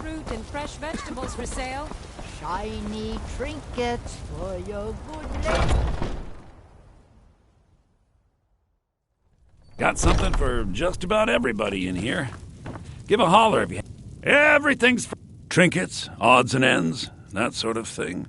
fruit and fresh vegetables for sale. Shiny trinkets for your good lady. Got something for just about everybody in here. Give a holler if you... Everything's for trinkets, odds and ends, that sort of thing.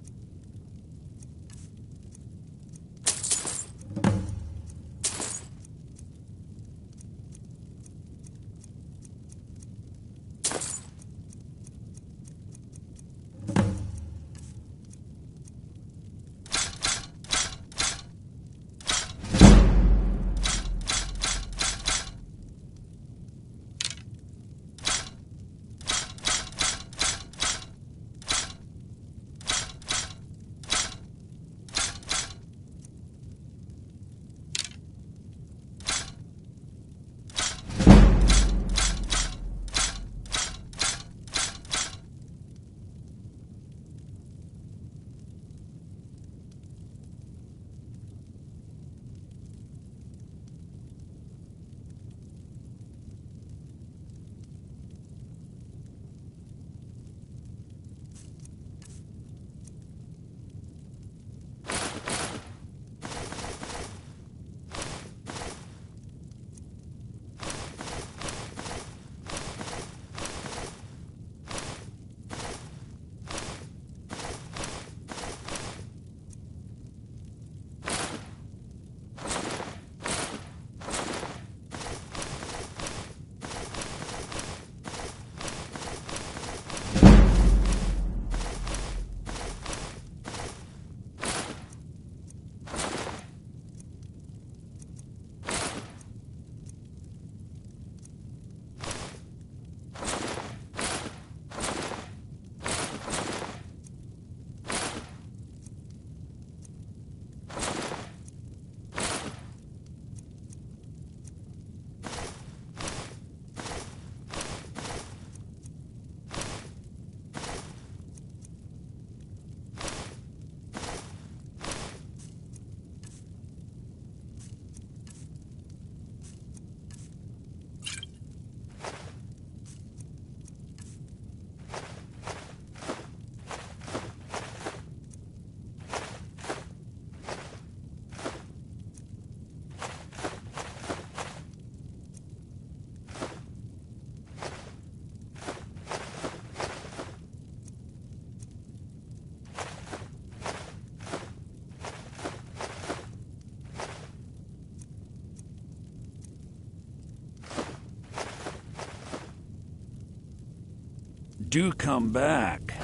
Do come back.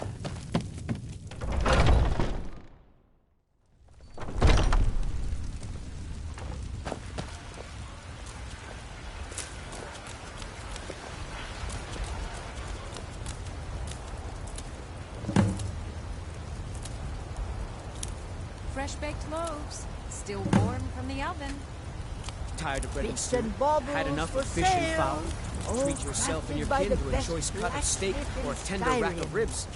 Fresh baked loaves, still warm from the oven. Tired of bread and Bits stew? and baubles Had enough for of fish and sale. fowl? Oh, Treat yourself and your crafted by kin the to a best choice cut of steak blacksmith or a in tender rack Skyrim. of ribs.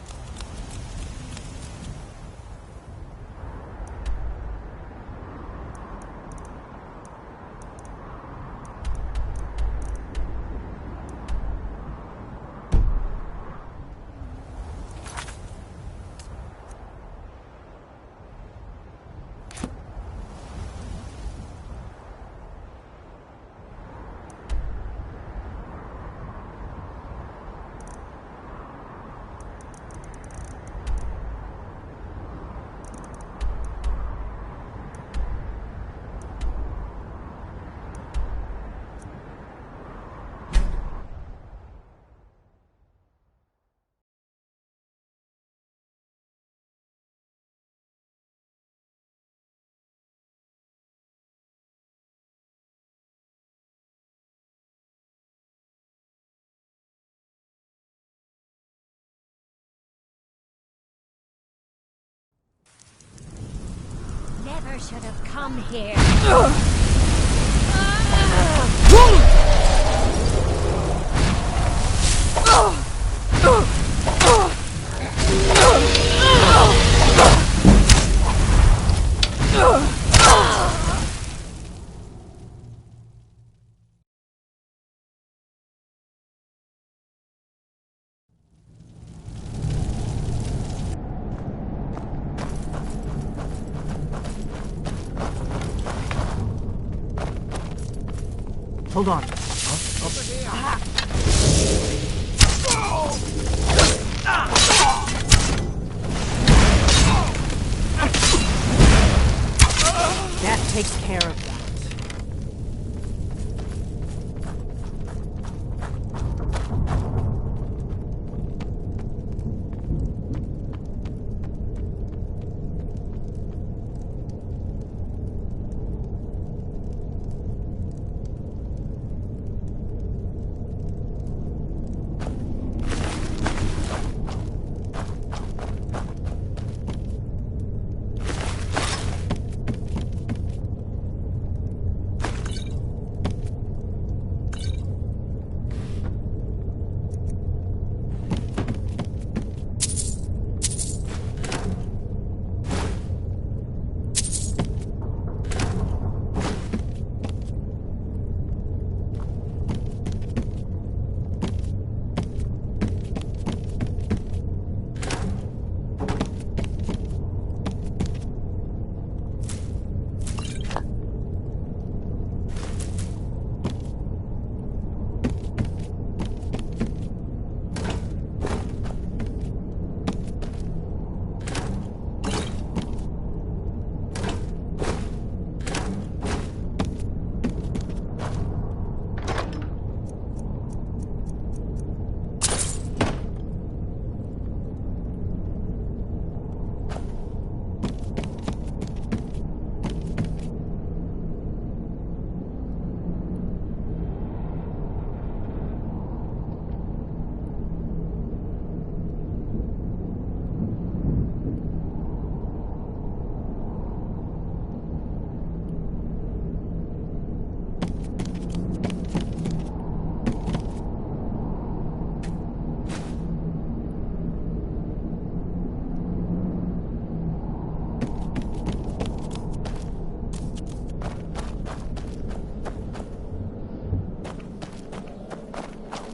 Never should have come here. Hold on. That takes care of that.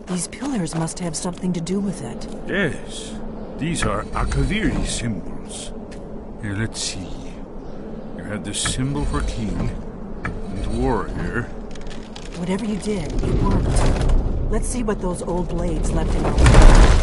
These pillars must have something to do with it. Yes, these are Akaviri symbols. Here, let's see. You have the symbol for king and warrior. Whatever you did, it worked. Let's see what those old blades left in our way.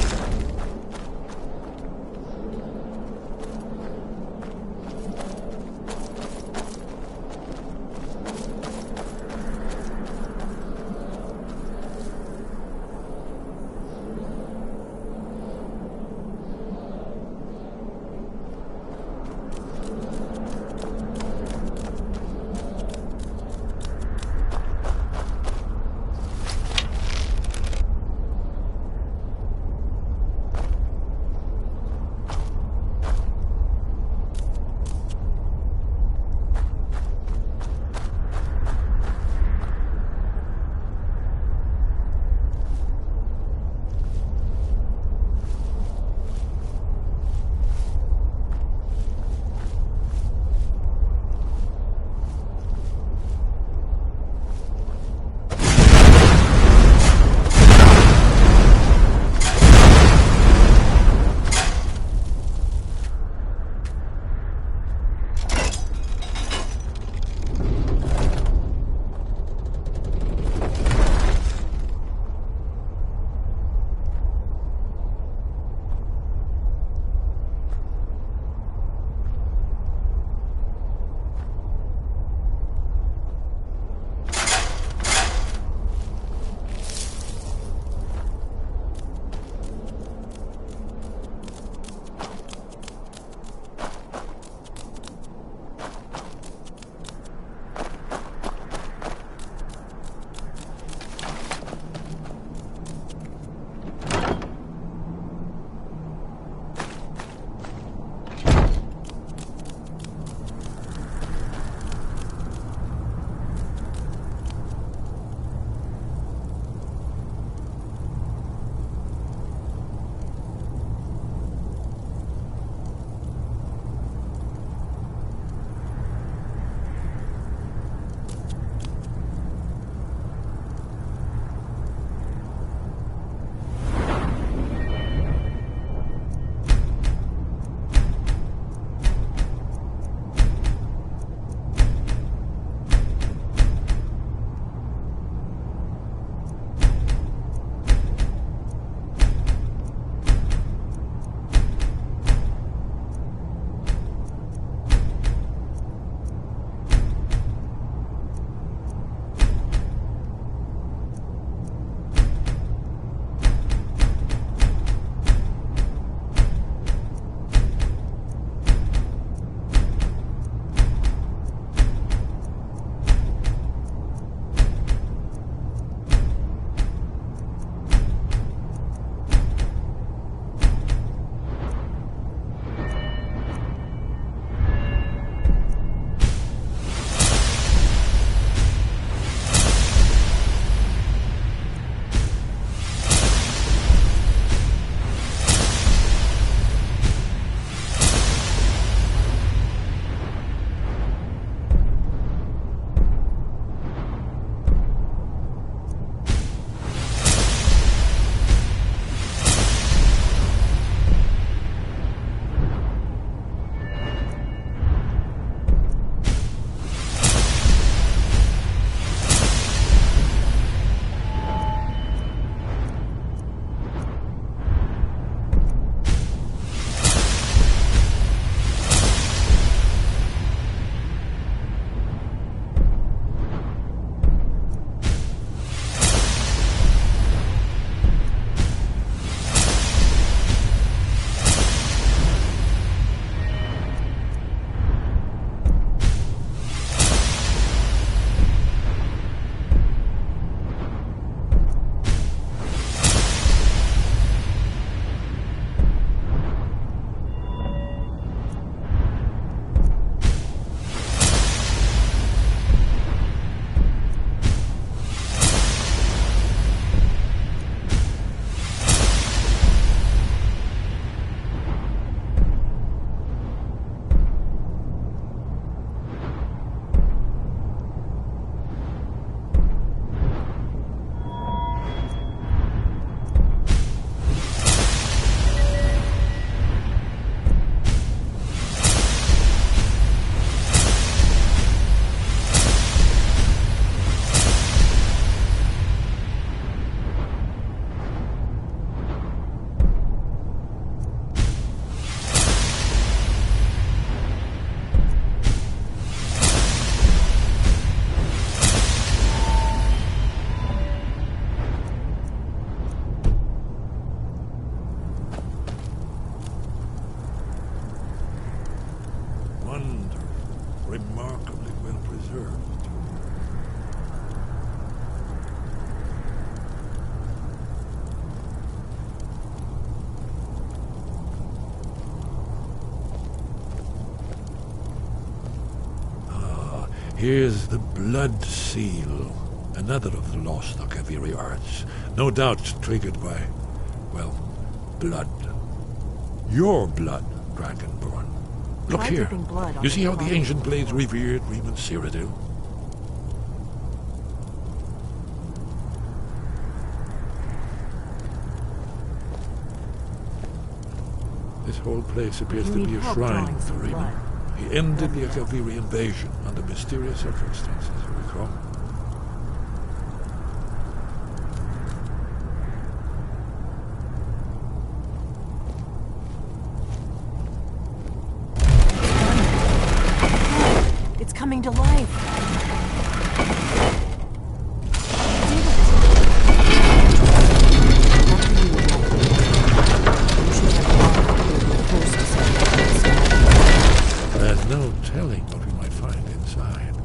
remarkably well preserved. Here's the Blood Seal, another of the lost Akaviri arts, no doubt triggered by, well, blood. Your blood, Dragonborn. Look Try here. dripping blood on You see the how the bottom. ancient blades revered Reman Cyrodiil? This whole place appears You to need be a help shrine drawing to some Reman. blood. He ended the Akaviri invasion under mysterious circumstances, you recall? It's coming to life. There's no telling what we might find inside.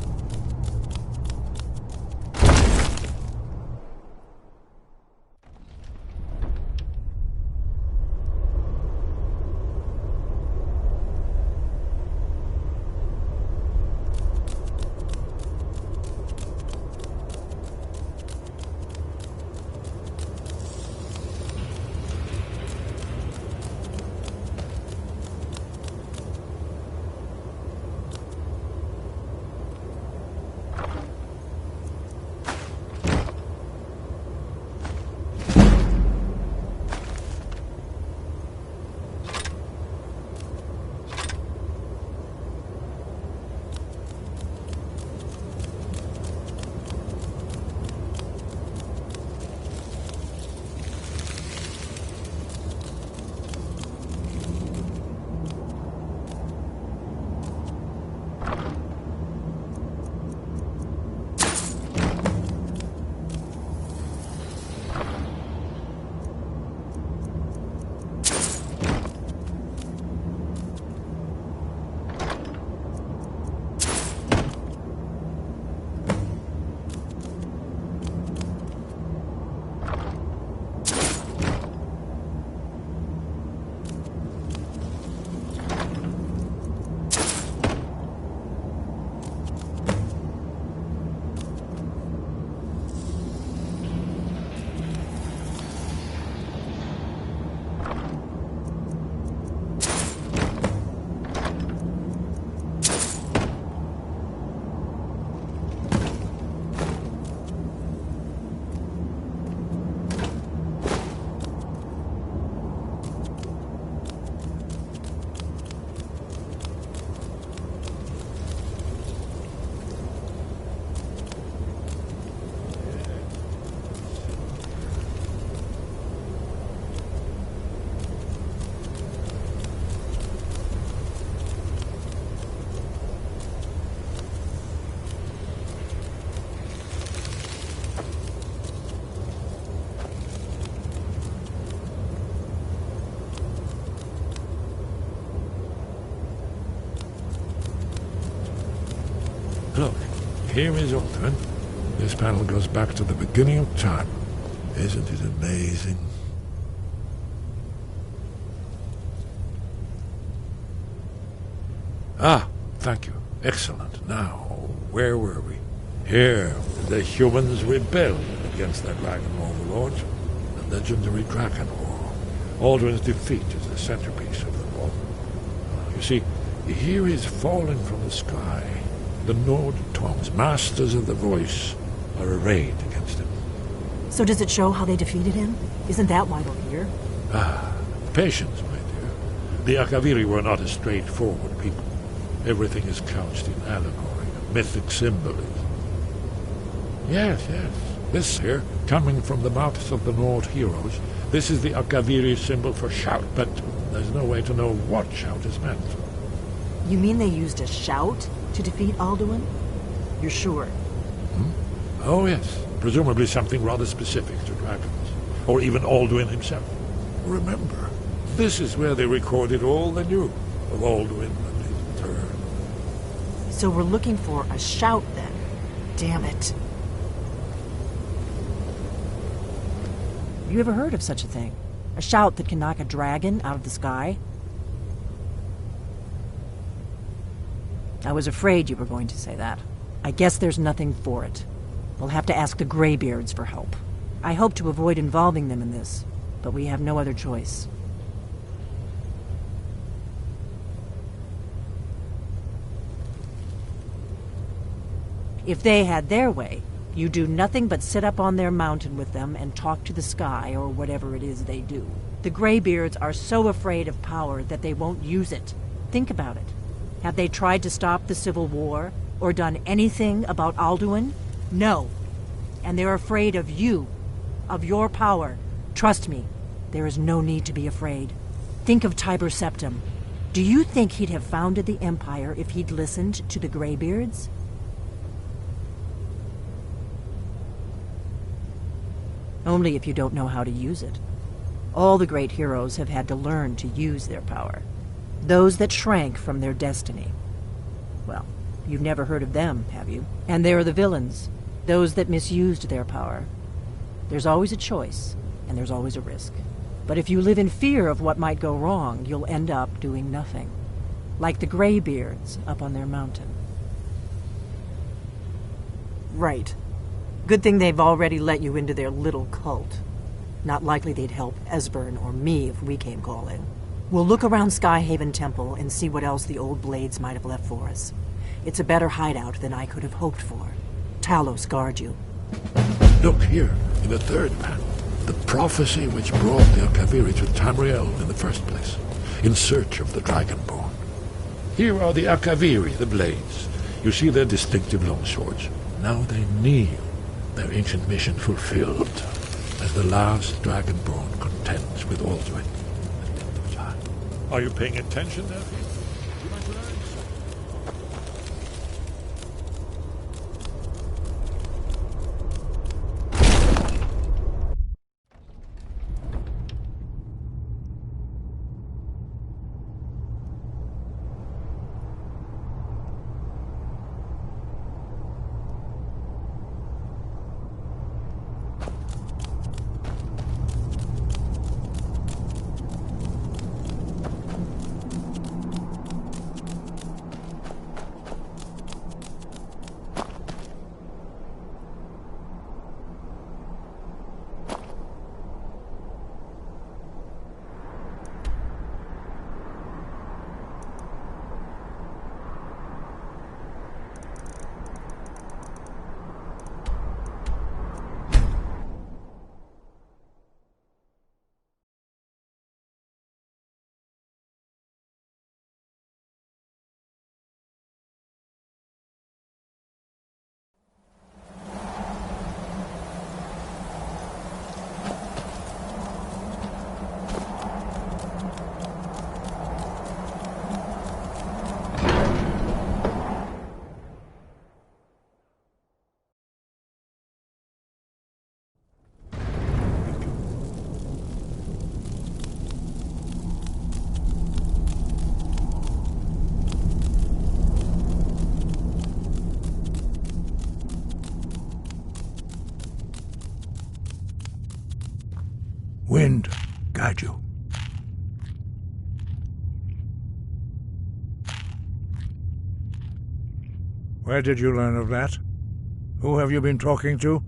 Look, here is Alduin. This panel goes back to the beginning of time. Isn't it amazing? Ah, thank you. Excellent. Now, where were we? Here, the humans rebelled against their dragon overlord, the legendary Dragon War. Alduin's defeat is the centerpiece of the war. You see, here is falling from the sky. The Nord Toms, masters of the voice, are arrayed against him. So does it show how they defeated him? Isn't that why we're here? Ah, patience, my dear. The Akaviri were not a straightforward people. Everything is couched in allegory, mythic symbolism. Yes, yes. This here, coming from the mouths of the Nord heroes, this is the Akaviri symbol for shout, but there's no way to know what shout is meant. You mean they used a shout to defeat Alduin? You're sure? Oh, yes. Presumably something rather specific to dragons. Or even Alduin himself. Remember, this is where they recorded all they knew of Alduin and his turn. So we're looking for a shout then. Damn it. You ever heard of such a thing? A shout that can knock a dragon out of the sky? I was afraid you were going to say that. I guess there's nothing for it. We'll have to ask the Greybeards for help. I hope to avoid involving them in this, but we have no other choice. If they had their way, you do nothing but sit up on their mountain with them and talk to the sky or whatever it is they do. The Greybeards are so afraid of power that they won't use it. Think about it. Have they tried to stop the Civil War or done anything about Alduin? No. And they're afraid of you, of your power. Trust me, there is no need to be afraid. Think of Tiber Septim. Do you think he'd have founded the Empire if he'd listened to the Greybeards? Only if you don't know how to use it. All the great heroes have had to learn to use their power. Those that shrank from their destiny. Well, you've never heard of them, have you? And there are the villains, those that misused their power. There's always a choice, and there's always a risk. But if you live in fear of what might go wrong, you'll end up doing nothing. Like the Greybeards up on their mountain. Right. Good thing they've already let you into their little cult. Not likely they'd help Esbern or me if we came calling. We'll look around Skyhaven Temple and see what else the old blades might have left for us. It's a better hideout than I could have hoped for. Talos guard you. Look here, in the third panel. The prophecy which brought the Akaviri to Tamriel in the first place, in search of the Dragonborn. Here are the Akaviri, the blades. You see their distinctive longswords. Now they kneel, their ancient mission fulfilled, as the last Dragonborn contends with Alduin. Are you paying attention, nephew? You might learn something. Wind, guide you. Where did you learn of that? Who have you been talking to?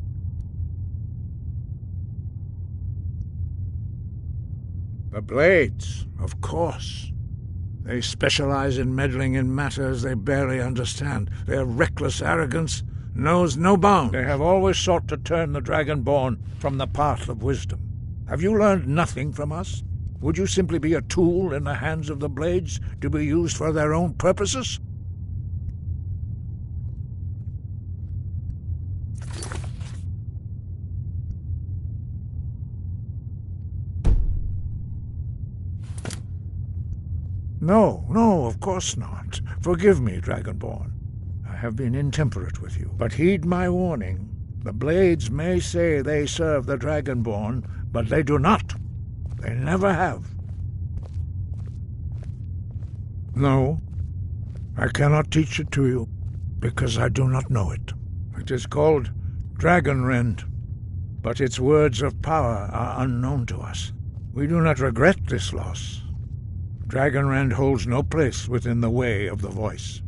The Blades, of course. They specialize in meddling in matters they barely understand. Their reckless arrogance knows no bounds. They have always sought to turn the Dragonborn from the path of wisdom. Have you learned nothing from us? Would you simply be a tool in the hands of the Blades to be used for their own purposes? No, of course not. Forgive me, Dragonborn. I have been intemperate with you. But heed my warning. The Blades may say they serve the Dragonborn, but they do not. They never have. No, I cannot teach it to you. because I do not know it. It is called Dragon Rend, but its words of power are unknown to us. We do not regret this loss. Dragon Rend holds no place within the way of the voice.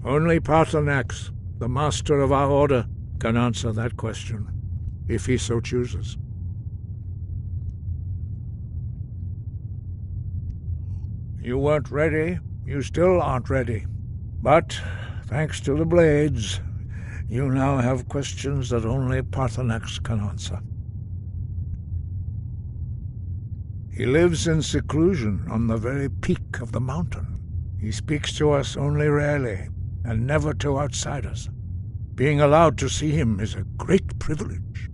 Only Paarthurnax, the master of our order, can answer that question, if he so chooses. You weren't ready. You still aren't ready. But, thanks to the blades, you now have questions that only Paarthurnax can answer. He lives in seclusion on the very peak of the mountain. He speaks to us only rarely, and never to outsiders. Being allowed to see him is a great privilege.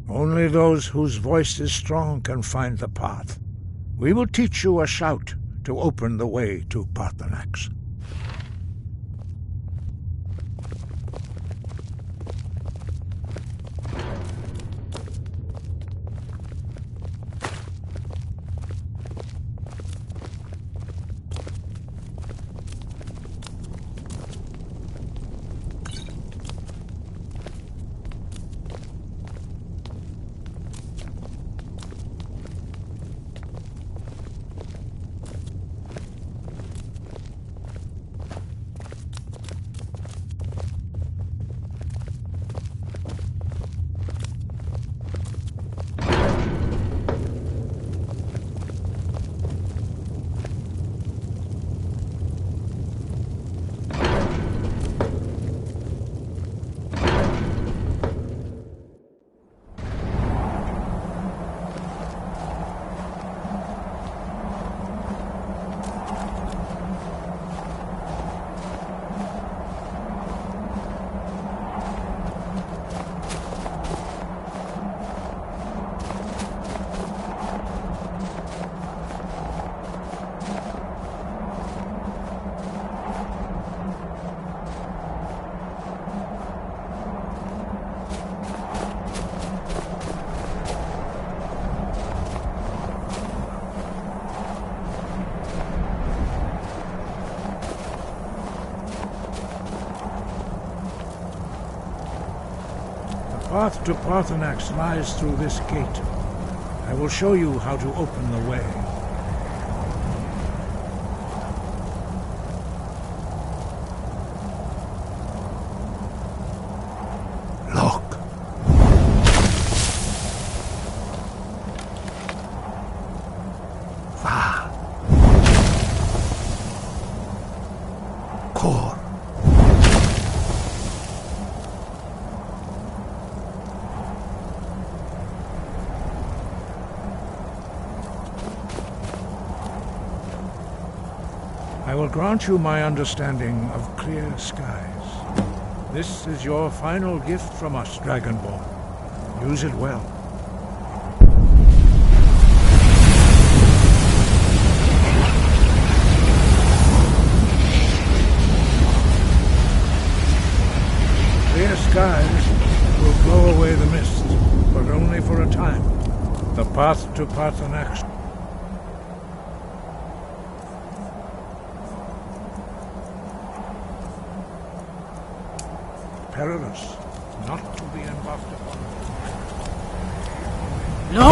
Only those whose voice is strong can find the path. We will teach you a shout to open the way to Paarthurnax. The path to Paarthurnax lies through this gate. I will show you how to open the way. Look. Va. Kor. I will grant you my understanding of clear skies. This is your final gift from us, Dragonborn. Use it well. Clear skies will blow away the mist, but only for a time. The path to Paarthurnax perilous, not to be embarked upon. No?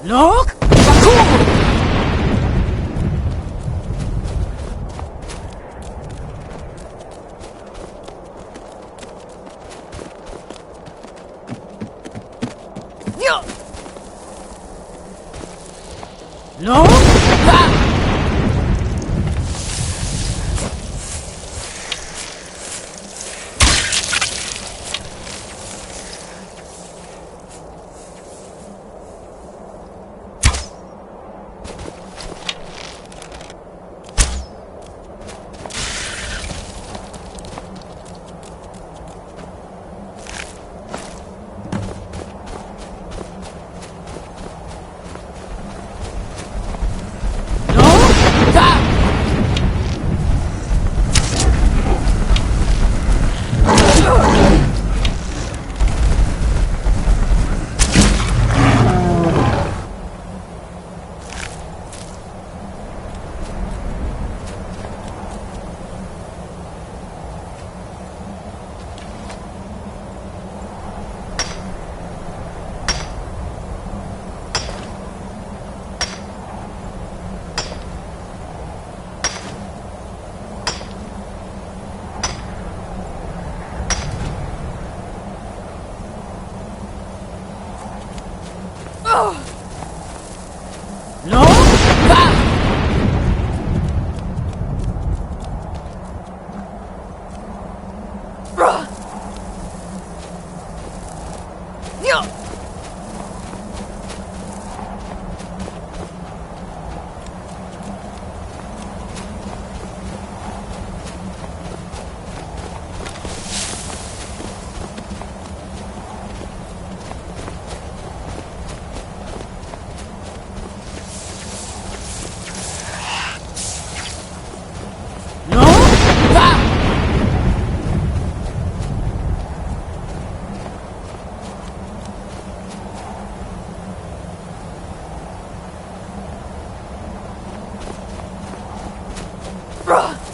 Look! No!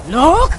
Look!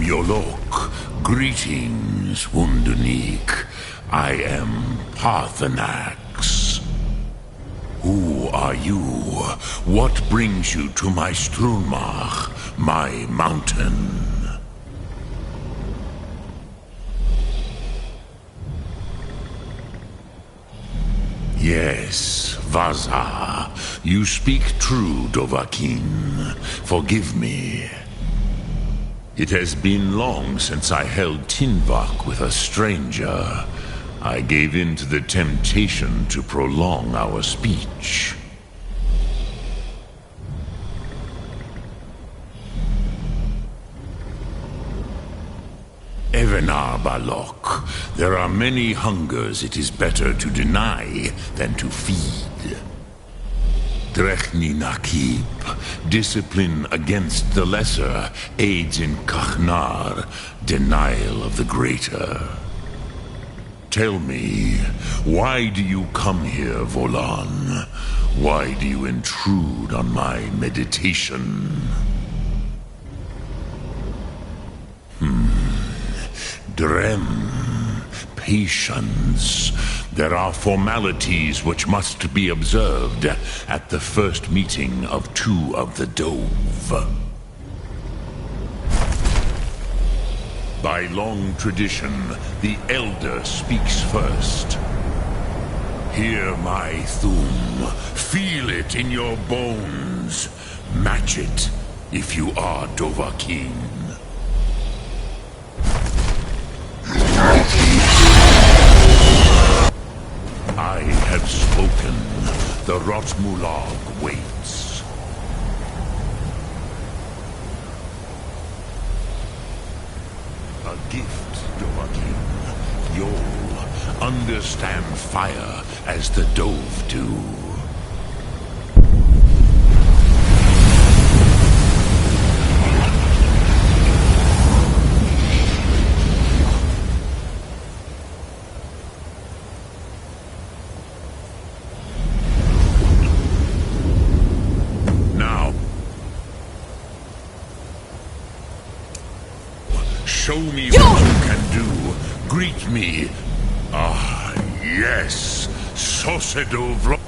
Yolok, greetings, Wundernik. I am Parthenax. Who are you? What brings you to my Strunmach, my mountain? Yes, Vaza. You speak true, Dovahkiin. Forgive me. It has been long since I held Tinvak with a stranger. I gave in to the temptation to prolong our speech. Evenar Balok, there are many hungers it is better to deny than to feed. Drechni Nakib, discipline against the lesser, aids in Kachnar, denial of the greater. Tell me, why do you come here, Volan? Why do you intrude on my meditation? Drem, patience. There are formalities which must be observed at the first meeting of two of the Dove. By long tradition, the Elder speaks first. Hear my Thum. Feel it in your bones. Match it if you are Dovahkiin. I have spoken. The Rotmulag waits. A gift, Dovahkiin. You'll understand fire as the Dove do. Show me what you can do. Greet me. Ah, yes. Sosedov.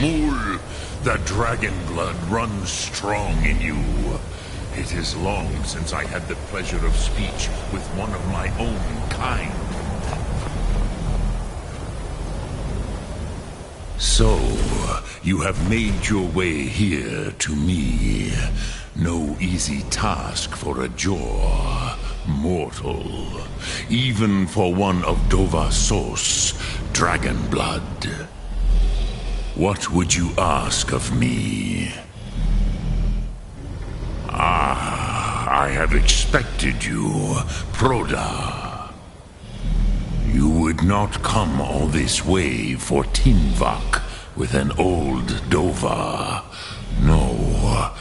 Mul, the dragon blood runs strong in you. It is long since I had the pleasure of speech with one of my own kind. So, you have made your way here to me. No easy task for a jaw, mortal. Even for one of Dovassos, dragon blood. What would you ask of me? I have expected you, Proda. You would not come all this way for Tinvak with an old Dova. No,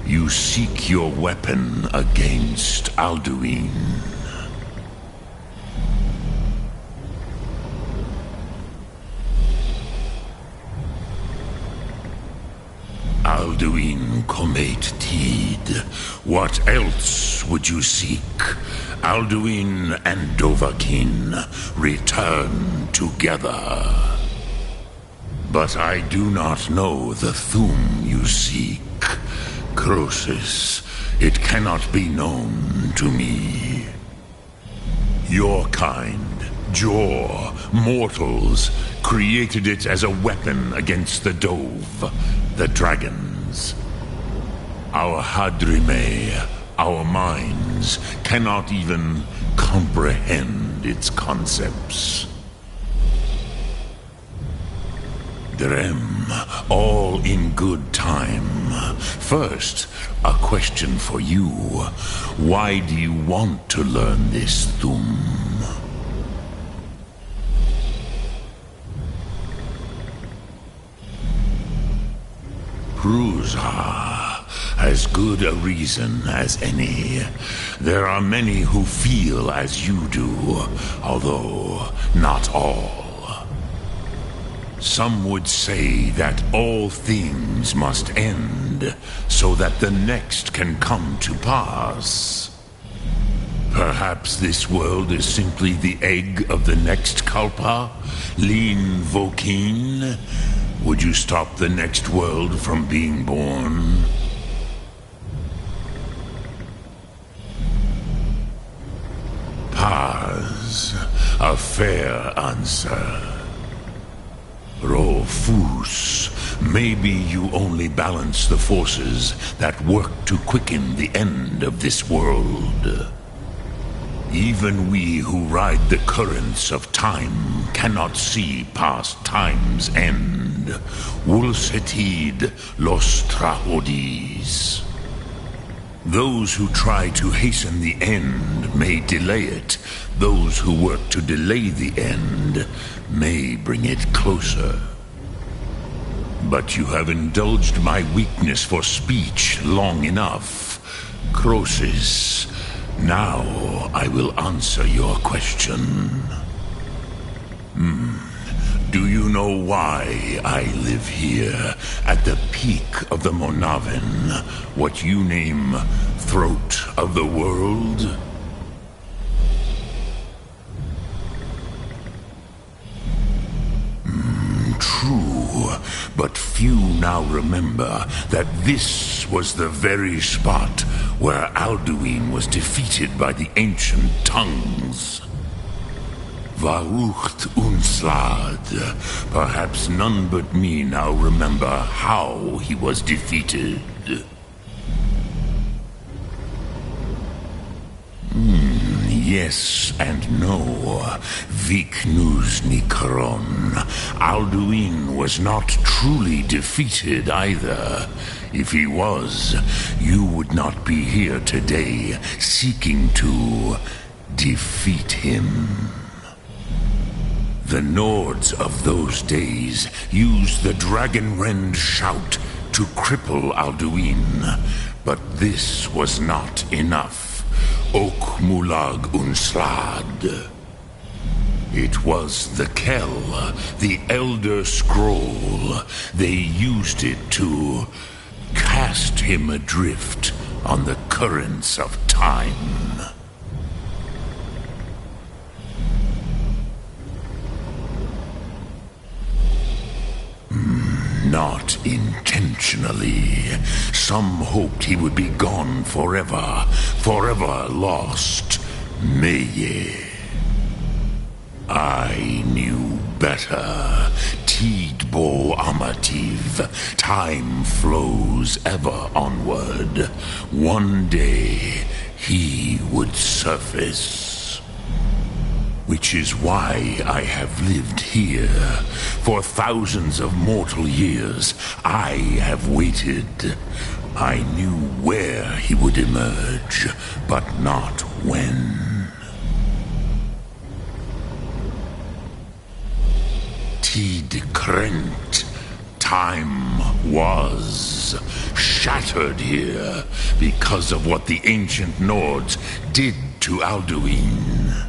you seek your weapon against Alduin. Alduin Comet Tid. What else would you seek? Alduin and Dovahkiin return together. But I do not know the Thum you seek. Croesus, it cannot be known to me. Your kind, Jor, mortals, created it as a weapon against the Dove, the dragons. Our Hadrime, our minds, cannot even comprehend its concepts. Drem, all in good time. First, a question for you. Why do you want to learn this Thum? Prusa, as good a reason as any. There are many who feel as you do, although not all. Some would say that all things must end, so that the next can come to pass. Perhaps this world is simply the egg of the next Kalpa, Lin Vokin. Would you stop the next world from being born? Paz, a fair answer. Rofus, maybe you only balance the forces that work to quicken the end of this world. Even we who ride the currents of time cannot see past time's end. Wulsetid los trahodis. Those who try to hasten the end may delay it. Those who work to delay the end may bring it closer. But you have indulged my weakness for speech long enough. Croesus, now I will answer your question. Do you know why I live here, at the peak of the Monavin, what you name Throat of the World? True, but few now remember that this was the very spot where Alduin was defeated by the ancient tongues. Varucht Unslad. Perhaps none but me now remember how he was defeated. Yes and no. Viknus Nikaron. Alduin was not truly defeated either. If he was, you would not be here today seeking to defeat him. The Nords of those days used the Dragonrend shout to cripple Alduin, but this was not enough. Ok Mulag Unslad. It was the Kell, the Elder Scroll. They used it to cast him adrift on the currents of time. not intentionally. Some hoped he would be gone forever, forever lost. Meye. I knew better. Tidbo Amativ. Time flows ever onward. One day he would surface. Which is why I have lived here. For thousands of mortal years, I have waited. I knew where he would emerge, but not when. Tid Krent. Time was shattered here because of what the ancient Nords did to Alduin.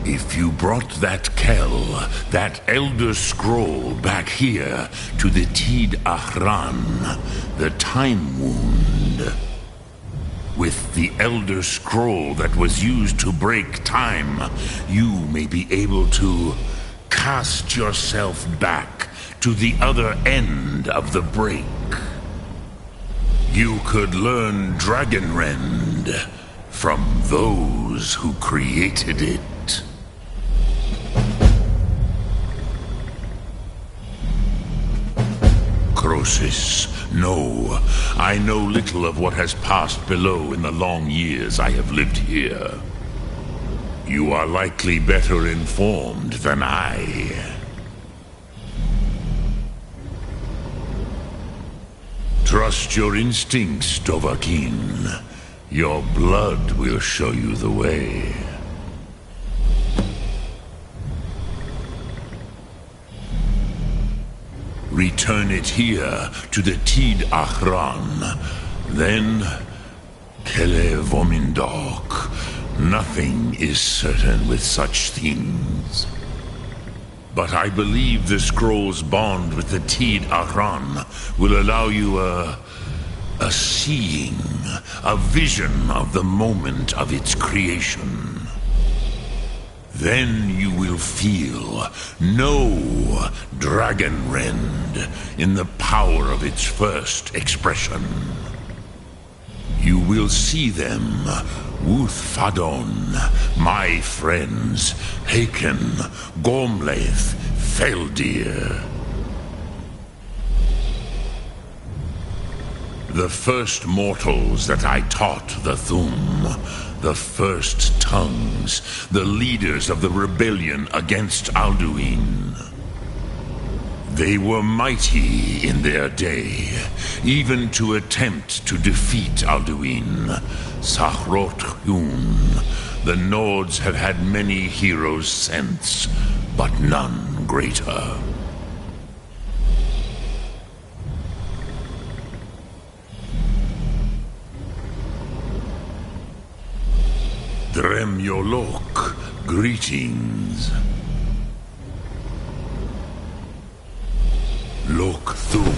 If you brought that Kell, that Elder Scroll, back here to the Tid Ahran, the Time Wound, with the Elder Scroll that was used to break time, you may be able to cast yourself back to the other end of the break. You could learn Dragonrend from those who created it. Crosis, no. I know little of what has passed below in the long years I have lived here. You are likely better informed than I. Trust your instincts, Dovahkiin. Your blood will show you the way. Return it here to the Tid Ahran. Then, Kele Vomindok. Nothing is certain with such things. But I believe the scroll's bond with the Tid Ahran will allow you a seeing, a vision of the moment of its creation. Then you will feel, know Dragonrend in the power of its first expression. You will see them, Wuthfadon, my friends, Haken, Gormlaith, Feldir. The first mortals that I taught the Thum, the first tongues, the leaders of the rebellion against Alduin. They were mighty in their day, even to attempt to defeat Alduin. Sahrot-Hun. The Nords have had many heroes since, but none greater. Dremyolok, greetings. Lok Thum.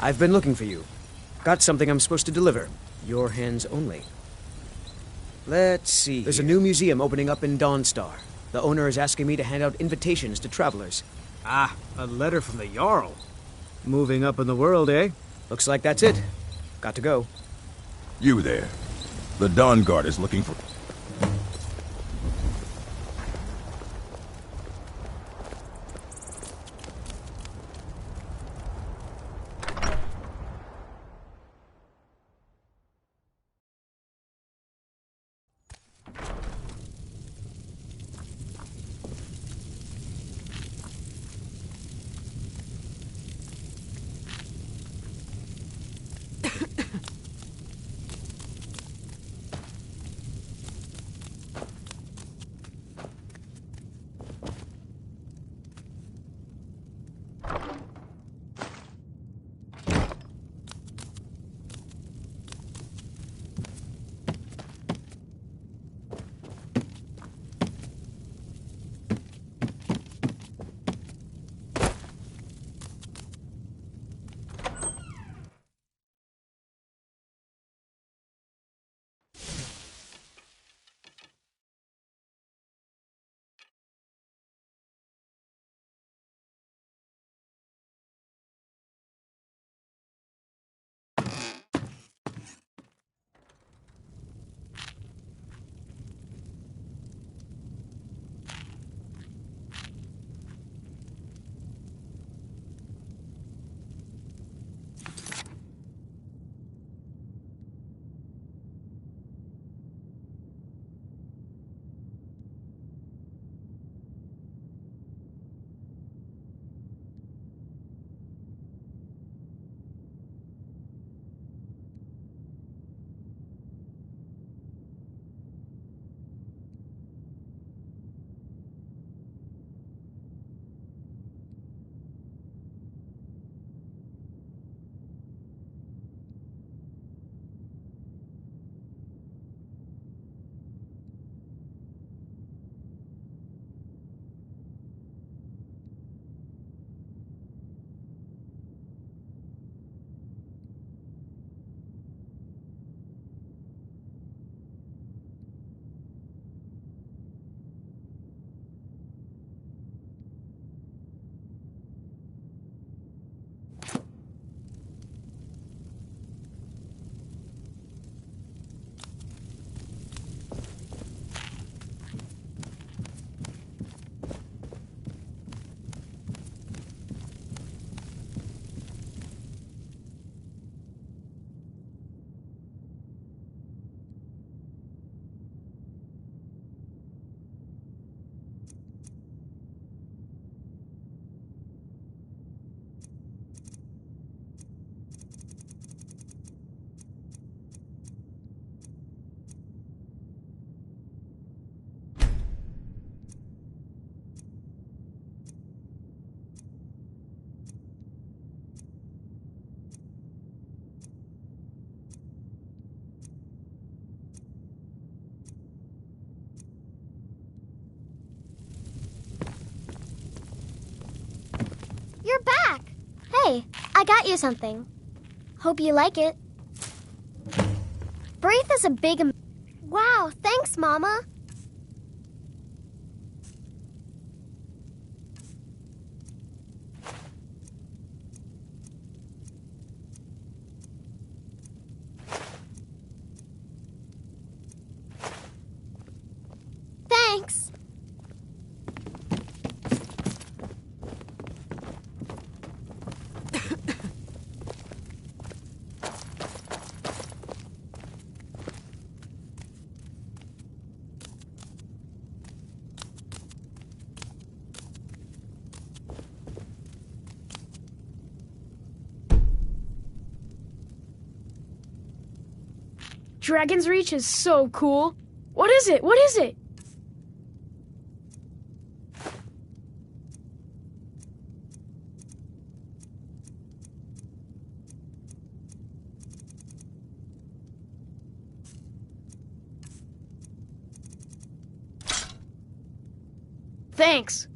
I've been looking for you. Got something I'm supposed to deliver. Your hands only. Let's see. There's a new museum opening up in Dawnstar. The owner is asking me to hand out invitations to travelers. Ah, a letter from the Jarl. Moving up in the world, eh? Looks like that's it. Got to go. You there. The Dawn Guard is looking for... You're back! Hey, I got you something. Hope you like it. Breathe is a big... Wow, thanks, Mama. Thanks. Dragon's Reach is so cool. What is it? What is it? Thanks.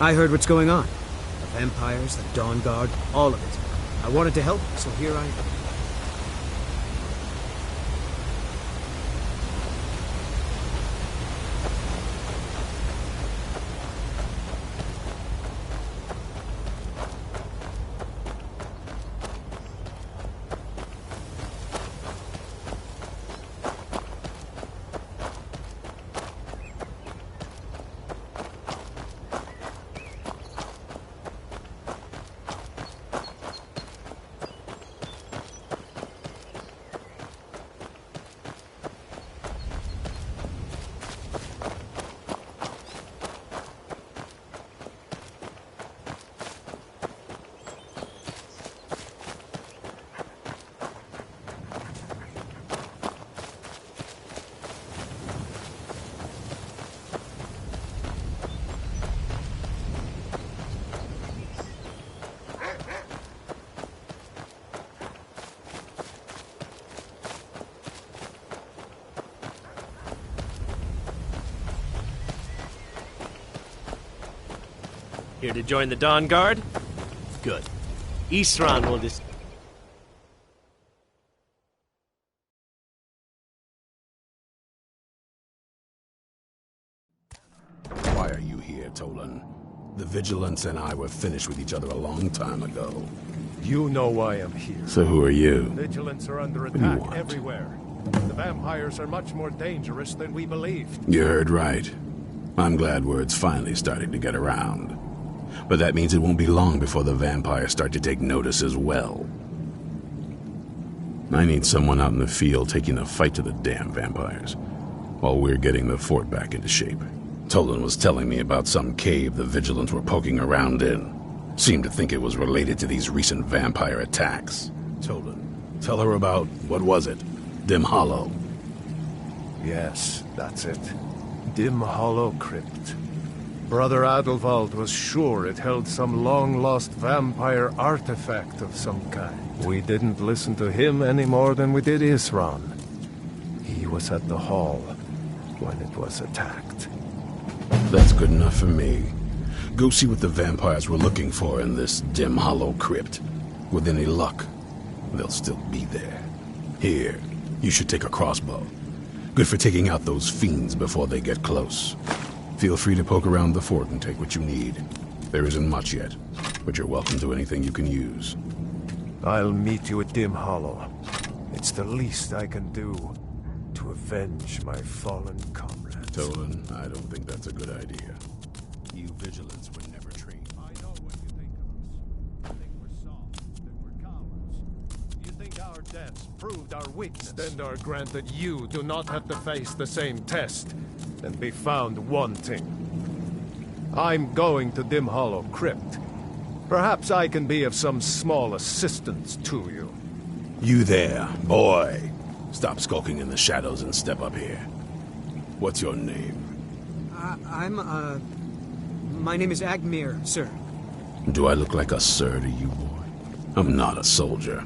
I heard what's going on. The vampires, the Dawn Guard, all of it. I wanted to help, so here I am. Here to join the Dawn Guard? Good. Isran will Why are you here, Tolan? The Vigilance and I were finished with each other a long time ago. You know why I'm here. So who are you? Vigilance are under What do you attack want? everywhere. The vampires are much more dangerous than we believed. You heard right. I'm glad word's finally starting to get around. But that means it won't be long before the vampires start to take notice as well. I need someone out in the field taking the fight to the damn vampires, while we're getting the fort back into shape. Tolan was telling me about some cave the Vigilants were poking around in. Seemed to think it was related to these recent vampire attacks. Tolan, tell her about, what was it? Dim Hollow. Yes, that's it. Dim Hollow Crypt. Brother Adelwald was sure it held some long-lost vampire artifact of some kind. We didn't listen to him any more than we did Isran. He was at the hall when it was attacked. That's good enough for me. Go see what the vampires were looking for in this Dim Hollow Crypt. With any luck, they'll still be there. Here, you should take a crossbow. Good for taking out those fiends before they get close. Feel free to poke around the fort and take what you need. There isn't much yet, but you're welcome to anything you can use. I'll meet you at Dim Hollow. It's the least I can do to avenge my fallen comrades. Tolan, I don't think that's a good idea. You Vigilants were never trained. I know what you think of us. You think we're soft, that we're cowards. You think our deaths proved our weakness. Then are granted you do not have to face the same test and be found wanting. I'm going to Dim Hollow Crypt. Perhaps I can be of some small assistance to you. You there, boy. Stop skulking in the shadows and step up here. What's your name? My name is Agmir, sir. Do I look like a sir to you, boy? I'm not a soldier,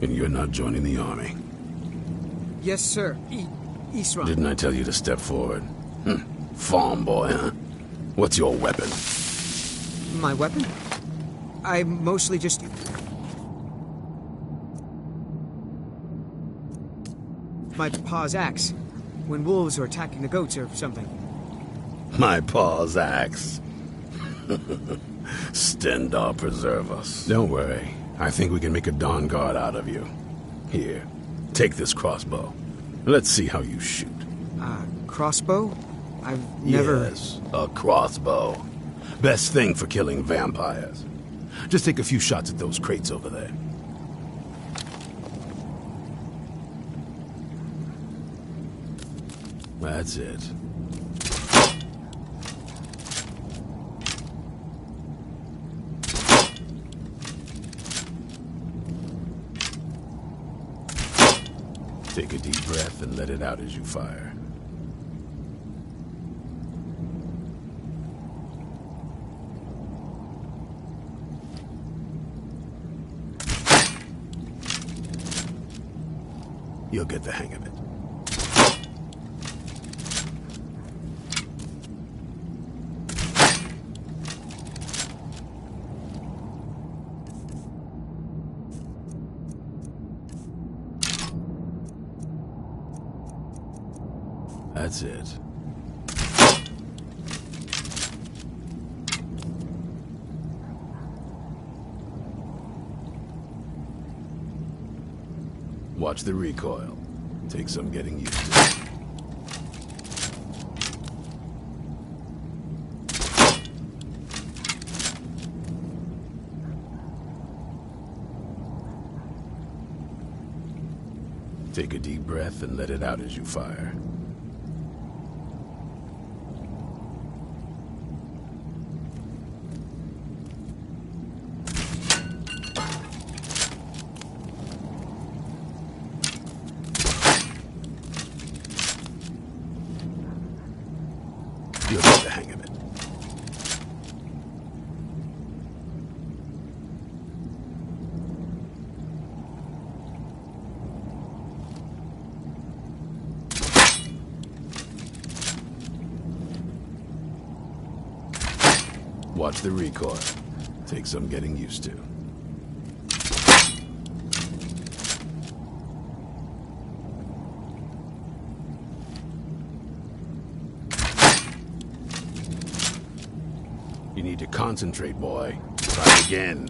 and you're not joining the army. Yes, sir. Isran. Didn't I tell you to step forward? Farm boy, huh? What's your weapon? My weapon? I mostly just... my pa's axe. When wolves are attacking the goats or something. My pa's axe. Stendar preserve us. Don't worry. I think we can make a Dawn Guard out of you. Here, take this crossbow. Let's see how you shoot. Crossbow? I've never... Yes, a crossbow. Best thing for killing vampires. Just take a few shots at those crates over there. That's it. Take a deep breath and let it out as you fire. You'll get the hang of it. That's it. Watch the recoil. Take some getting used to. Take a deep breath and let it out as you fire. You'll get the hang of it. Watch the recoil. Take some getting used to. You need to concentrate, boy. Try it again.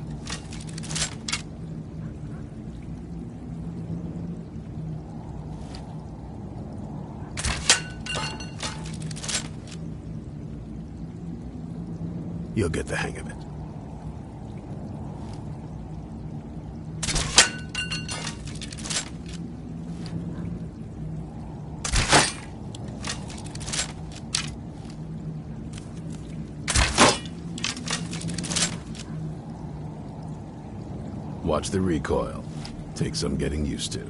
You'll get the hang of it. Watch the recoil. Take some getting used to.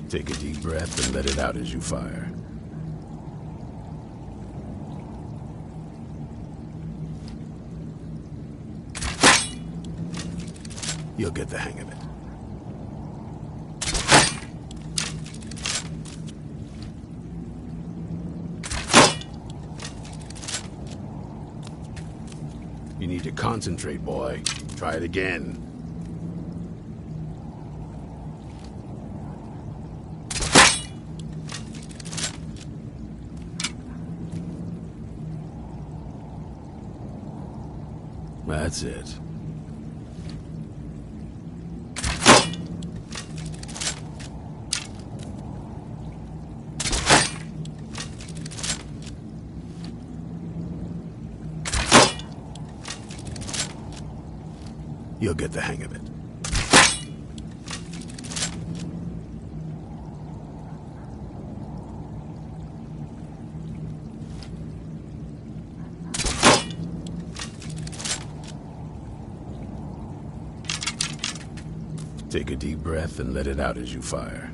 Take a deep breath and let it out as you fire. You'll get the hang of it. You need to concentrate, boy. Try it again. That's it. You'll get the hang of it. Take a deep breath and let it out as you fire.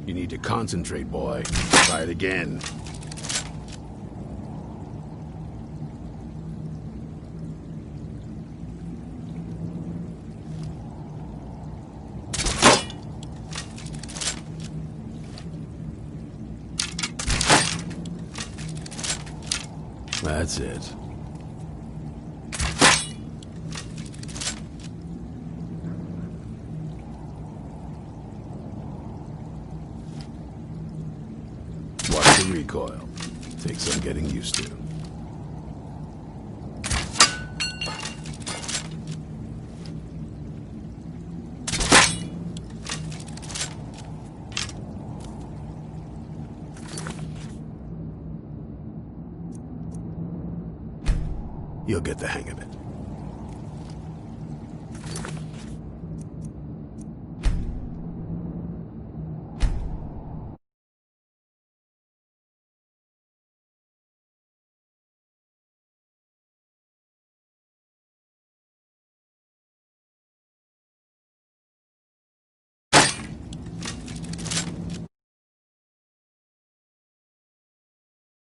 You need to concentrate, boy. Try it again. That's it. Watch the recoil. Take some getting used to. You'll get the hang of it.